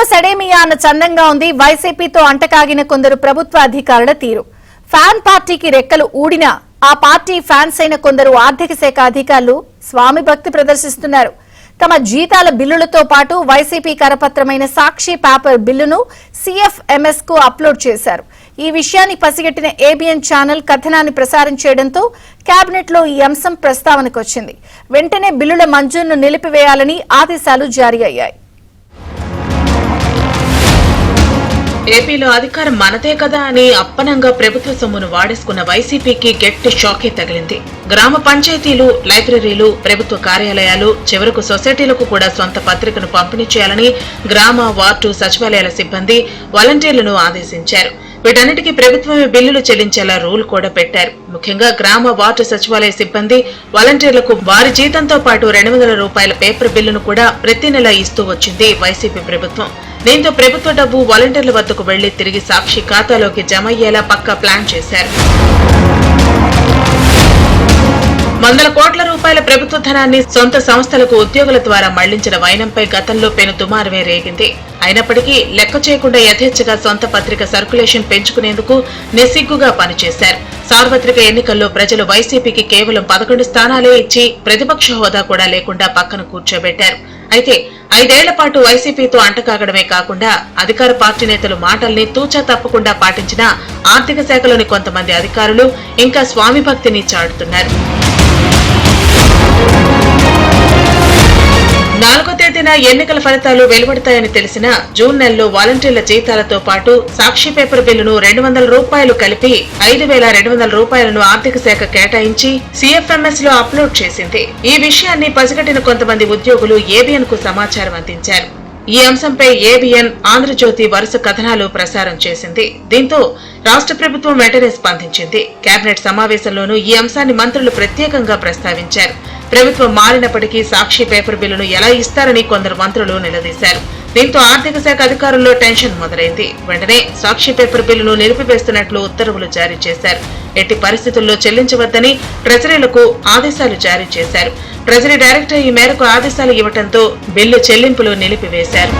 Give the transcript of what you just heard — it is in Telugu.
సడేమియా అన్న చందంగా ఉంది వైసీపీతో అంటకాగిన కొందరు ప్రభుత్వ అధికారుల తీరు. ఫ్యాన్ పార్టీకి రెక్కలు ఊడినా ఆ పార్టీ ఫ్యాన్స్ అయిన కొందరు ఆర్థిక శాఖ అధికారులు స్వామి భక్తి ప్రదర్శిస్తున్నారు. తమ జీతాల బిల్లులతో పాటు వైసీపీ కరపత్రమైన సాక్షి పేపర్ బిల్లును సిఎఫ్ఎంఎస్ కు అప్లోడ్ చేశారు. ఈ విషయాన్ని పసిగట్టిన ఏబిఎన్ ఛానల్ కథనాన్ని ప్రసారం చేయడంతో కేబినెట్ లో ఈ అంశం ప్రస్తావనకు వచ్చింది. వెంటనే బిల్లుల మంజూరును నిలిపివేయాలని ఆదేశాలు జారీ అయ్యాయి. ఏపీలో అధికారం మనదే కదా అని అప్పనంగా ప్రభుత్వ సొమ్మును వాడేసుకున్న వైసీపీకి గట్టి షాకే తగిలింది. గ్రామ పంచాయతీలు, లైబ్రరీలు, ప్రభుత్వ కార్యాలయాలు, చివరకు సొసైటీలకు కూడా సొంత పత్రికను పంపిణీ చేయాలని గ్రామ, వార్డు, సచివాలయాల సిబ్బంది, వాలంటీర్లను ఆదేశించారు. వీటన్నిటికీ ప్రభుత్వమే బిల్లులు చెల్లించేలా రూల్ కూడా పెట్టారు. ముఖ్యంగా గ్రామ, వార్డు సచివాలయ సిబ్బంది, వాలంటీర్లకు వారి జీతంతో పాటు 200 రూపాయల పేపర్ బిల్లును కూడా ప్రతి నెల ఇస్తూ వచ్చింది వైసీపీ ప్రభుత్వం. దీంతో ప్రభుత్వ డబ్బు వాలంటీర్ల వద్దకు వెళ్లి తిరిగి సాక్షి ఖాతాలోకి జమ అయ్యేలా పక్కా ప్లాన్ చేశారు. వందల కోట్ల రూపాయల ప్రభుత్వ ధనాన్ని సొంత సంస్థలకు ఉద్యోగుల ద్వారా మళ్లించిన వైనంపై గతంలో పెను దుమారమే రేగింది. అయినప్పటికీ లెక్క చేయకుండా యథేచ్ఛగా సొంత పత్రిక సర్క్యులేషన్ పెంచుకునేందుకు నిస్సిగ్గుగా పనిచేశారు. సార్వత్రిక ఎన్నికల్లో ప్రజలు వైసీపీకి కేవలం 11 స్థానాలే ఇచ్చి ప్రతిపక్ష హోదా కూడా లేకుండా పక్కన కూర్చోబెట్టారు. అయితే 5 ఏళ్ల పాటు వైసీపీతో అంటకాగడమే కాకుండా అధికార పార్టీ నేతలు మాటల్ని తూచా తప్పకుండా పాటించిన ఆర్థిక శాఖలోని కొంతమంది అధికారులు ఇంకా స్వామి భక్తిని చాటుతున్నారు. 4వ తేదీన ఎన్నికల ఫలితాలు వెలువడతాయని తెలిసిన జూన్ నెలలో వాలంటీర్ల జీతాలతో పాటు సాక్షి పేపర్ బిల్లును 200 రూపాయలు కలిపి 5,200 రూపాయలను ఆర్థిక శాఖ కేటాయించి సిఎఫ్ఎంఎస్ లో అప్లోడ్ చేసింది. ఈ విషయాన్ని పసిగట్టిన కొంతమంది ఉద్యోగులు ఏబిఎన్ కు సమాచారం అందించారు. ఈ అంశంపై ఏబిఎన్, ఆంధ్రజ్యోతి వరుస కథనాలు ప్రసారం చేసింది. దీంతో రాష్ట్ర ప్రభుత్వం వెంటనే స్పందించింది. కేబినెట్ సమావేశంలోనూ ఈ అంశాన్ని మంత్రులు ప్రత్యేకంగా ప్రస్తావించారు. ప్రభుత్వం మారినప్పటికీ సాక్షి పేపర్ బిల్లును ఎలా ఇస్తారని కొందరు మంత్రులు నిలదీశారు. దీంతో ఆర్థిక శాఖ అధికారుల్లో టెన్షన్ మొదలైంది. వెంటనే సాక్షి పేపర్ బిల్లును నిలిపివేస్తున్నట్లు ఉత్తర్వులు జారీ చేశారు. ఎట్టి పరిస్థితుల్లో చెల్లించవద్దని ట్రెజరీలకు ఆదేశాలు జారీ చేశారు. ట్రెజరీ డైరెక్టర్ ఈ మేరకు ఆదేశాలు ఇవ్వడంతో బిల్లు చెల్లింపులు నిలిపివేశారు.